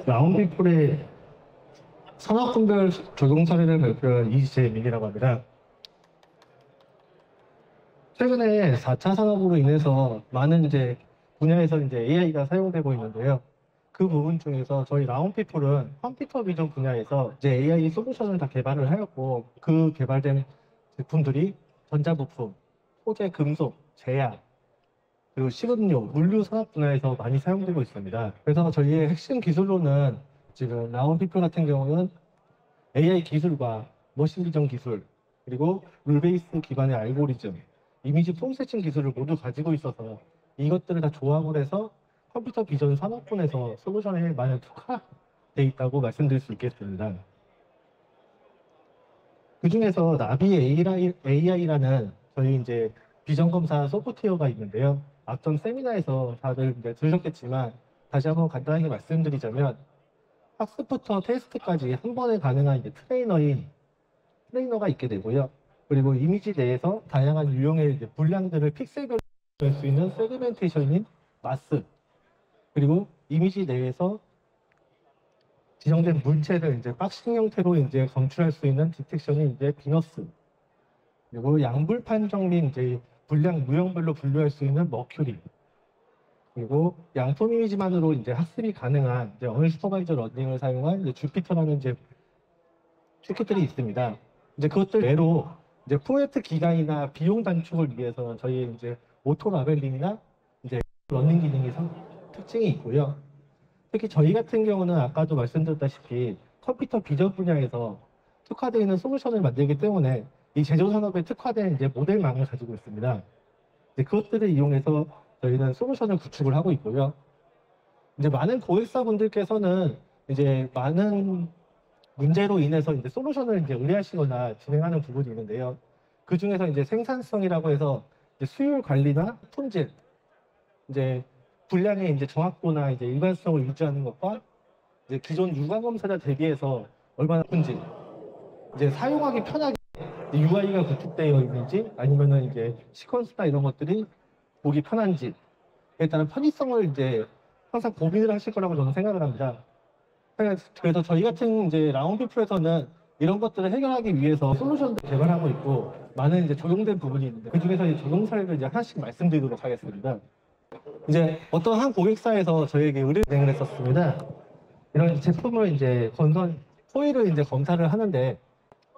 라운드풀의 산업분별 적용 사례를 발표한 이재민이라고 합니다. 최근에 4차 산업으로 인해서 많은 분야에서 AI가 사용되고 있는데요. 그 부분 중에서 저희 라운피플은 컴퓨터 비전 분야에서 AI 솔루션을 다 개발을 하였고, 그 개발된 제품들이 전자부품, 소재, 금속, 제약, 그리고 식음료, 물류 산업 분야에서 많이 사용되고 있습니다. 그래서 저희의 핵심 기술로는 지금 라운피플 같은 경우는 AI 기술과 머신 비전 기술, 그리고 룰 베이스 기반의 알고리즘, 이미지 프로세싱 기술을 모두 가지고 있어서 이것들을 다 조합을 해서 컴퓨터 비전 산업군에서 솔루션에 많이 특화되어 있다고 말씀드릴 수 있겠습니다. 그 중에서 나비 AI라는 저희 비전 검사 소프트웨어가 있는데요. 앞전 세미나에서 다들 들으셨겠지만 다시 한번 간단하게 말씀드리자면, 학습부터 테스트까지 한 번에 가능한 트레이너가 있게 되고요. 그리고 이미지 내에서 다양한 유형의 분량들을 픽셀별로 할 수 있는 세그멘테이션인 마스, 그리고 이미지 내에서 지정된 물체를 박싱 형태로 검출할 수 있는 디텍션이 비너스, 그리고 양불 판정 및 분량 무형별로 분류할 수 있는 머큐리, 그리고 양품 이미지만으로 학습이 가능한 언슈퍼바이저 러닝을 사용한 주피터라는 큐kit들이 있습니다. 그것들 외로 포맷 기간이나 비용 단축을 위해서 저희 오토 라벨링이나 러닝 기능이 특징이 있고요. 특히 저희 같은 경우는 아까도 말씀드렸다시피 컴퓨터 비전 분야에서 특화되어 있는 솔루션을 만들기 때문에 이 제조 산업에 특화된 모델망을 가지고 있습니다. 그것들을 이용해서 저희는 솔루션을 구축을 하고 있고요. 많은 고객사분들께서는 많은 문제로 인해서 솔루션을 의뢰하시거나 진행하는 부분이 있는데요. 그 중에서 생산성이라고 해서 수율 관리나 품질, 분량의 정확도나 일관성을 유지하는 것과 기존 유관 검사자 대비해서 얼마나 큰지, 사용하기 편하게 UI가 구축되어 있는지, 아니면은 시퀀스나 이런 것들이 보기 편한지에 따른 편의성을 항상 고민을 하실 거라고 저는 생각을 합니다. 그래서 저희 같은 라운드풀에서는 이런 것들을 해결하기 위해서 솔루션도 개발하고 있고, 많은 적용된 부분이 있는데 그 중에서 적용 사례를 하나씩 말씀드리도록 하겠습니다. 어떤 한 고객사에서 저희에게 의뢰 진행을 했었습니다. 이런 제품을 호일을 검사를 하는데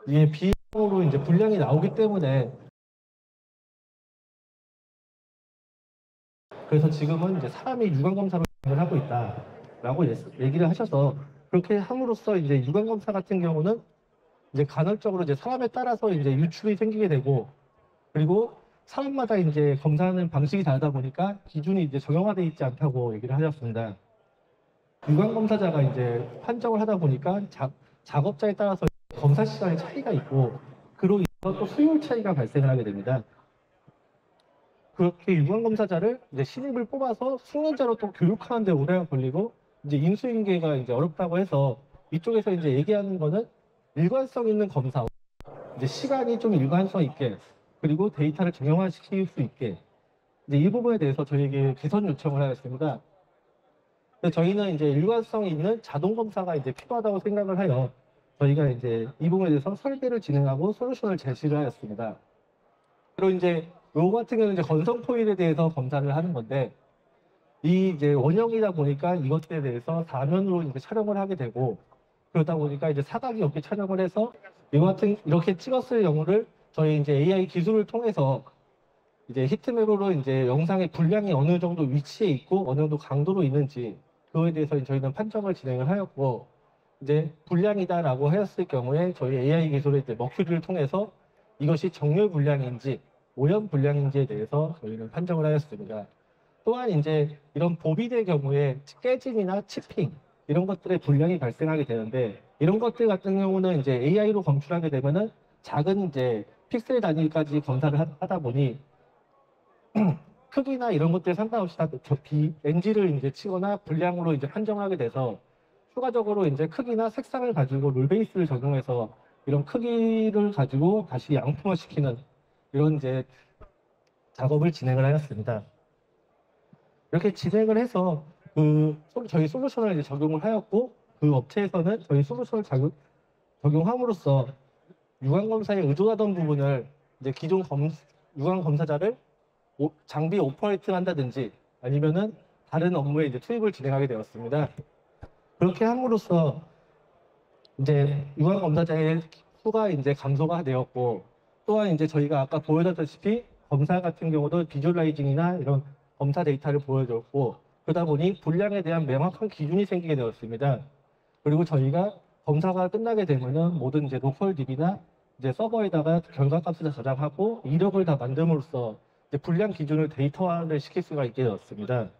이게 비용으로 분량이 나오기 때문에, 그래서 지금은 사람이 유관 검사를 하고 있다라고 얘기를 하셔서, 그렇게 함으로써 유관 검사 같은 경우는 간헐적으로 사람에 따라서 유출이 생기게 되고, 그리고 사람마다 검사하는 방식이 다르다 보니까 기준이 적용화되어 있지 않다고 얘기를 하셨습니다. 유관 검사자가 판정을 하다 보니까 작업자에 따라서 검사 시간의 차이가 있고, 그로 인해서 또 수율 차이가 발생을 하게 됩니다. 그렇게 유관 검사자를 신입을 뽑아서 숙련자로 또 교육하는 데 오래가 걸리고, 인수인계가 어렵다고 해서 이쪽에서 얘기하는 거는 일관성 있는 검사, 시간이 좀 일관성 있게, 그리고 데이터를 정형화시킬 수 있게, 이 부분에 대해서 저희에게 개선 요청을 하였습니다. 저희는 일관성 있는 자동 검사가 필요하다고 생각을 하여 저희가 이 부분에 대해서 설계를 진행하고 솔루션을 제시를 하였습니다. 그리고 요거 같은 경우는 건성 포일에 대해서 검사를 하는 건데, 이 원형이다 보니까 이것들에 대해서 사면으로 촬영을 하게 되고, 그러다 보니까 사각이 없게 촬영을 해서 이렇게 찍었을 경우를 저희 AI 기술을 통해서 히트맵으로 영상의 분량이 어느 정도 위치에 있고 어느 정도 강도로 있는지, 그거에 대해서 저희는 판정을 진행을 하였고, 분량이다라고 하였을 경우에 저희 AI 기술의 머큐리를 통해서 이것이 정렬 분량인지 오염 분량인지에 대해서 저희는 판정을 하였습니다. 또한 이런 보비의 경우에 깨짐이나 치핑 이런 것들의 분량이 발생하게 되는데, 이런 것들 같은 경우는 AI로 검출하게 되면은 작은 픽셀 단위까지 검사를 하다 보니 크기나 이런 것들 상관없이 다 NG를 치거나 분량으로 판정하게 돼서, 추가적으로 크기나 색상을 가지고 룰 베이스를 적용해서 이런 크기를 가지고 다시 양품화시키는 이런 작업을 진행을 하였습니다. 이렇게 진행을 해서 저희 솔루션을 적용을 하였고, 그 업체에서는 저희 솔루션을 적용함으로써 유관 검사에 의존하던 부분을 이제 기존 유관 검사자를 장비 오퍼레이팅 한다든지 아니면은 다른 업무에 이제 투입을 진행하게 되었습니다. 그렇게 함으로써 이제 유관 검사자의 수가 이제 감소가 되었고, 또한 이제 저희가 아까 보여드렸다시피 검사 같은 경우도 비주얼라이징이나 이런 검사 데이터를 보여줬고, 그러다 보니 분량에 대한 명확한 기준이 생기게 되었습니다. 그리고 저희가 검사가 끝나게 되면은 모든 이제 로컬 DB나 이제 서버에다가 결과값을 저장하고 이력을 다 만듦으로써 이제 분량 기준을 데이터화를 시킬 수가 있게 되었습니다.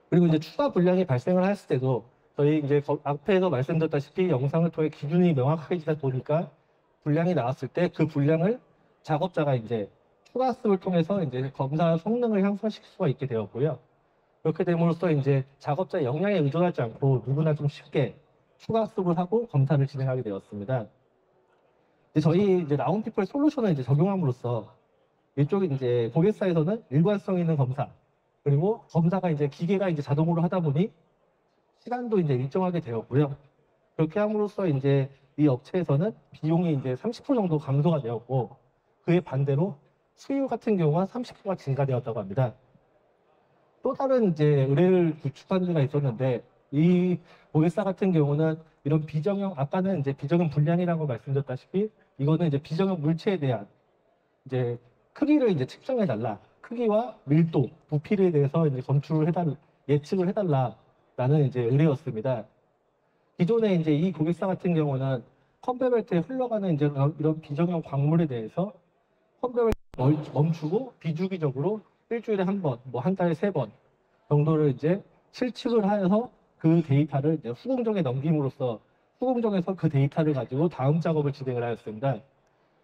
그리고 이제 추가 분량이 발생을 했을 때도 저희 이제 앞에서 말씀드렸다시피 영상을 통해 기준이 명확하게 되다 보니까 분량이 나왔을 때 그 분량을 작업자가 이제 추가 학습을 통해서 이제 검사 성능을 향상시킬 수가 있게 되었고요. 그렇게 됨으로써 이제 작업자 역량에 의존하지 않고 누구나 좀 쉽게 추가 학습을 하고 검사를 진행하게 되었습니다. 이제 저희 이제 라운피플 솔루션을 이제 적용함으로써 이쪽 이제 고객사에서는 일관성 있는 검사, 그리고 검사가 이제 기계가 이제 자동으로 하다 보니 시간도 이제 일정하게 되었고요. 그렇게 함으로써 이제 이 업체에서는 비용이 이제 30% 정도 감소가 되었고, 그에 반대로 수요 같은 경우가 30%가 증가되었다고 합니다. 또 다른 이제 의뢰를 구축한 데가 있었는데, 이 고객사 같은 경우는 이런 비정형, 아까는 이제 비정형 분량이라고 말씀드렸다시피 이거는 이제 비정형 물체에 대한 이제 크기를 이제 측정해 달라, 크기와 밀도, 부피에 대해서 이제 검출을 예측을 해달라라는 이제 의뢰였습니다. 기존에 이제 이 고객사 같은 경우는 컨베이어벨트에 흘러가는 이제 이런 비정형 광물에 대해서 컨베이어벨트 멈추고 비주기적으로 일주일에 한 번, 뭐 한 달에 3번 정도를 이제 실측을 하여서 그 데이터를 이제 후공정에 넘김으로써 후공정에서 그 데이터를 가지고 다음 작업을 진행을 하였습니다.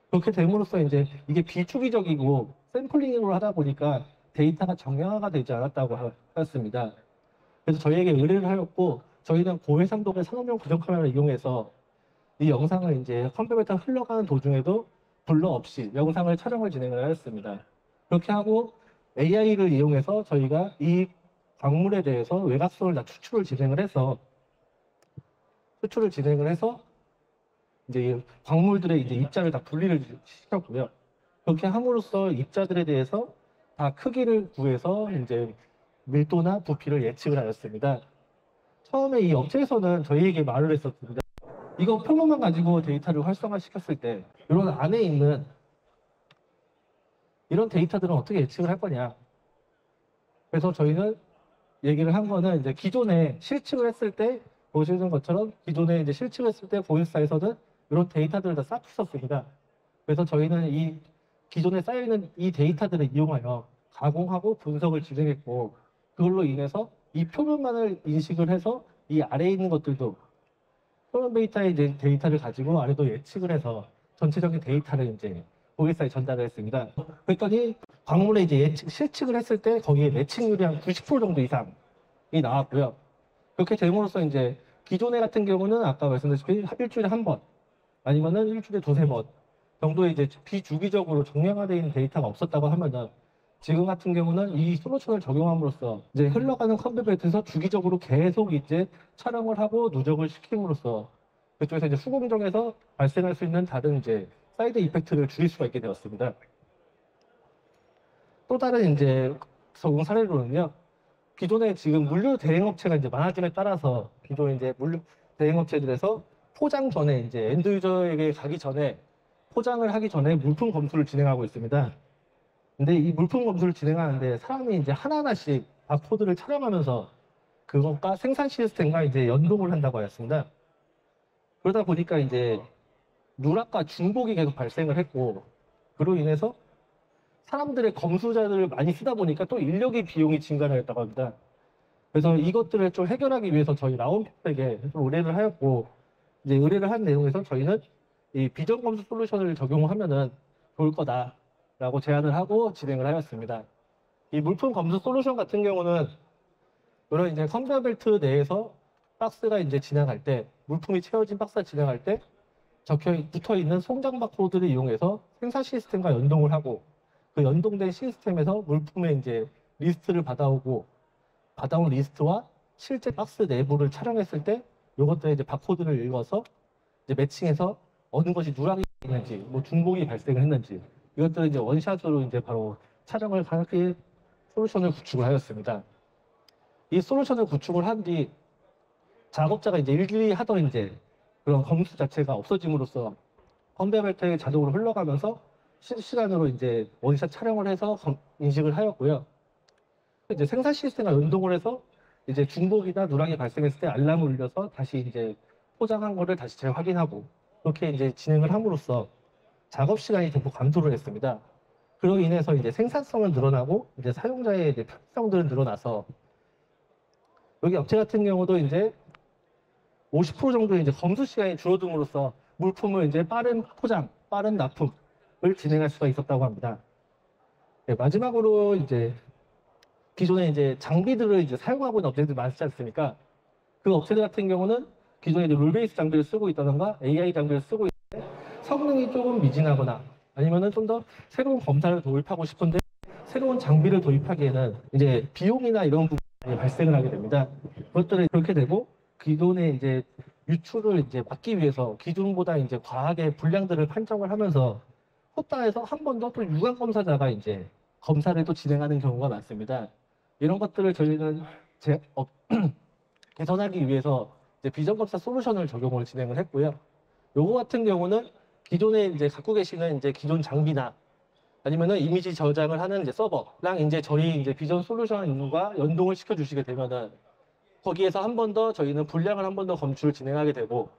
그렇게 됨으로써 이제 이게 비주기적이고 샘플링으로 하다 보니까 데이터가 정량화가 되지 않았다고 하였습니다. 그래서 저희에게 의뢰를 하였고, 저희는 고해상도의 산업용 구정 카메라를 이용해서 이 영상을 이제 컴퓨터에 흘러가는 도중에도 블러 없이 영상을 촬영을 진행을 하였습니다. 그렇게 하고 AI를 이용해서 저희가 이 광물에 대해서 외곽선을 다 추출을 진행을 해서 이제 광물들의 이제 입자를 다 분리를 시켰고요. 그렇게 함으로써 입자들에 대해서 다 크기를 구해서 이제 밀도나 부피를 예측을 하였습니다. 처음에 이 업체에서는 저희에게 말을 했었습니다. 이거 표본만 가지고 데이터를 활성화시켰을 때 이런 안에 있는 이런 데이터들은 어떻게 예측을 할 거냐. 그래서 저희는 얘기를 한 거는 이제 기존에 실측을 했을 때 보시는 것처럼 기존에 이제 실측을 했을 때 고객사에서는 이런 데이터들을 다 쌓고 있었습니다. 그래서 저희는 이 기존에 쌓여있는 이 데이터들을 이용하여 가공하고 분석을 진행했고, 그걸로 인해서 이 표면만을 인식을 해서 이 아래에 있는 것들도 표면 데이터의 이제 데이터를 가지고 아래도 예측을 해서 전체적인 데이터를 이제 고객사에 전달을 했습니다. 그랬더니 광물에 이제 실측을 했을 때 거기에 매칭률이 한 90% 정도 이상이 나왔고요. 그렇게 됨으로써 이제 기존에 같은 경우는 아까 말씀드렸다시피 일주일에 한 번, 아니면은 일주일에 2-3번 정도의 이제 비주기적으로 정량화되어 있는 데이터가 없었다고 하면은, 지금 같은 경우는 이 솔루션을 적용함으로써 이제 흘러가는 컨베이어벨트에서 주기적으로 계속 이제 촬영을 하고 누적을 시킴으로써 그쪽에서 이제 수공정에서 발생할 수 있는 다른 이제 사이드 이펙트를 줄일 수가 있게 되었습니다. 또 다른 이제 적용 사례로는요, 기존에 지금 물류 대행업체가 이제 많아짐에 따라서 기존에 이제 물류 대행업체들에서 포장 전에 이제 엔드 유저에게 가기 전에 포장을 하기 전에 물품 검수를 진행하고 있습니다. 근데 이 물품 검수를 진행하는데 사람이 이제 하나하나씩 바코드를 촬영하면서 그것과 생산 시스템과 이제 연동을 한다고 하였습니다. 그러다 보니까 이제 누락과 중복이 계속 발생을 했고, 그로 인해서 사람들의 검수자들을 많이 쓰다 보니까 또 인력의 비용이 증가를 했다고 합니다. 그래서 이것들을 좀 해결하기 위해서 저희 라운픽에게 좀 의뢰를 하였고, 이제 의뢰를 한 내용에서 저희는 이 비전 검수 솔루션을 적용하면은 좋을 거다라고 제안을 하고 진행을 하였습니다. 이 물품 검수 솔루션 같은 경우는 이런 이제 컨베이어 벨트 내에서 박스가 이제 지나갈 때, 물품이 채워진 박스가 지나갈 때 붙어 있는 송장 바코드를 이용해서 생산 시스템과 연동을 하고, 그 연동된 시스템에서 물품의 이제 리스트를 받아온 리스트와 실제 박스 내부를 촬영했을 때 이것들의 이제 바코드를 읽어서 이제 매칭해서 어느 것이 누락이 있는지, 뭐 중복이 발생을 했는지 이것들을 이제 원샷으로 이제 바로 촬영을 하기 솔루션을 구축을 하였습니다. 이 솔루션을 구축을 한 뒤 작업자가 이제 일일이 하던 이제 그런 검수 자체가 없어짐으로써 컨베이어 벨트에 자동으로 흘러가면서 실시간으로 이제 원샷 촬영을 해서 인식을 하였고요. 이제 생산 시스템과 연동을 해서 이제 중복이나 누락이 발생했을 때 알람을 울려서 다시 이제 포장한 거를 다시 재확인하고 그렇게 이제 진행을 함으로써 작업 시간이 대폭 감소를 했습니다. 그로 인해서 이제 생산성은 늘어나고 이제 사용자의 이제 편의성들은 늘어나서 여기 업체 같은 경우도 이제 50% 정도 이제 검수 시간이 줄어듦으로써 물품을 이제 빠른 포장, 빠른 납품을 진행할 수가 있었다고 합니다. 네, 마지막으로 이제 기존에 이제 장비들을 이제 사용하고 있는 업체들이 많지 않습니까? 그 업체들 같은 경우는 기존에 이제 룰베이스 장비를 쓰고 있다던가 AI 장비를 쓰고 있는데 성능이 조금 미진하거나 아니면은 좀 더 새로운 검사를 도입하고 싶은데 새로운 장비를 도입하기에는 이제 비용이나 이런 부분이 발생을 하게 됩니다. 그것들이 그렇게 되고 기존의 이제 유출을 이제 막기 위해서 기존보다 이제 과하게 분량들을 판정을 하면서 후다에서 한 번 더 또 유관 검사자가 이제 검사를 또 진행하는 경우가 많습니다. 이런 것들을 저희는 개선하기 위해서 이제 비전 검사 솔루션을 적용을 진행을 했고요. 요거 같은 경우는 기존에 이제 갖고 계시는 이제 기존 장비나 아니면은 이미지 저장을 하는 이제 서버랑 이제 저희 이제 비전 솔루션과 연동을 시켜 주시게 되면은 거기에서 한 번 더 저희는 분량을 한 번 더 검출을 진행하게 되고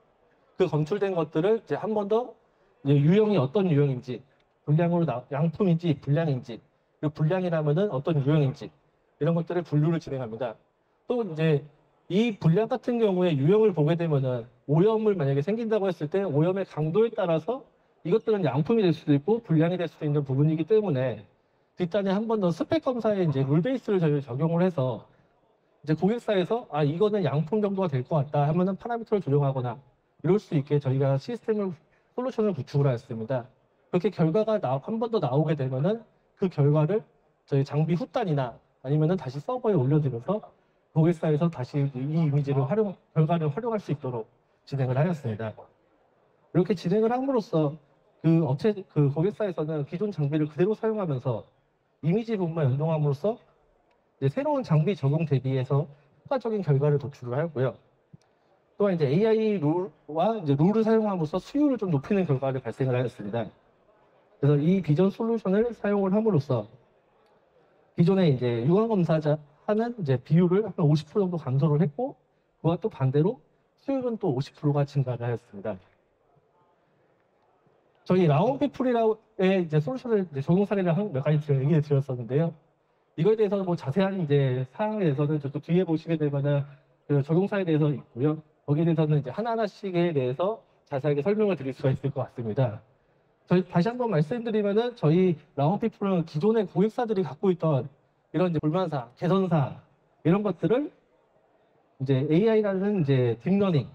그 검출된 것들을 이제 한 번 더 유형이 어떤 유형인지 분량으로 양품인지 분량인지 그리고 분량이라면은 어떤 유형인지 이런 것들을 분류를 진행합니다. 또 이제 이 분량 같은 경우에 유형을 보게 되면은 오염을 만약에 생긴다고 했을 때 오염의 강도에 따라서 이것들은 양품이 될 수도 있고 분량이 될 수도 있는 부분이기 때문에 뒷단에 한 번 더 스펙 검사에 이제 룰 베이스를 저희 적용을 해서 이제 고객사에서 아 이거는 양품 정도가 될 것 같다 하면은 파라미터를 조정하거나 이럴 수 있게 저희가 솔루션을 구축을 하였습니다. 그렇게 결과가 한 번 더 나오게 되면은 그 결과를 저희 장비 후단이나 아니면은 다시 서버에 올려드려서 고객사에서 다시 이 이미지를 결과를 활용할 수 있도록 진행을 하였습니다. 이렇게 진행을 함으로써 그 고객사에서는 기존 장비를 그대로 사용하면서 이미지 부분만 연동함으로써 이제 새로운 장비 적용 대비해서 효과적인 결과를 도출을 하였고요. 또한 이제 AI 룰과 이제 룰을 사용함으로써 수율을 좀 높이는 결과를 발생을 하였습니다. 그래서 이 비전 솔루션을 사용을 함으로써 기존에 이제 유관 검사자 하는 이제 비율을 한 50% 정도 감소를 했고 그와 또 반대로 수율은 또 50%가 증가를 하였습니다. 저희 라운피플이라의 이제 솔루션을 이제 적용 사례를 몇 가지 얘기를 드렸었는데요. 이거에 대해서 뭐 자세한 이제 사항에 대해서는 저도 뒤에 보시게 되면은 그 적용 사례에 대해서 있고요. 거기에 대해서는 이제 하나하나씩에 대해서 자세하게 설명을 드릴 수가 있을 것 같습니다. 저희 다시 한번 말씀드리면은 저희 라운피플은 기존의 고객사들이 갖고 있던 이런 이제 불만사항, 개선사항 이런 것들을 이제 AI라는 이제 딥러닝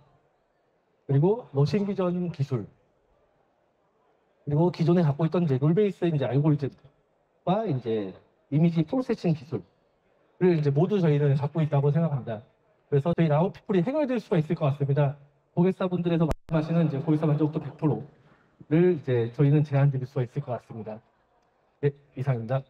그리고 머신 비전 기술 그리고 기존에 갖고 있던 이제 룰베이스 이제 알고리즘과 이제 이미지 프로세싱 기술을 이제 모두 저희는 갖고 있다고 생각합니다. 그래서 저희 라운피플이 해결될 수가 있을 것 같습니다. 고객사분들에서 말씀하시는 이제 고객사 만족도 100%를 이제 저희는 제안 드릴 수가 있을 것 같습니다. 네, 이상입니다.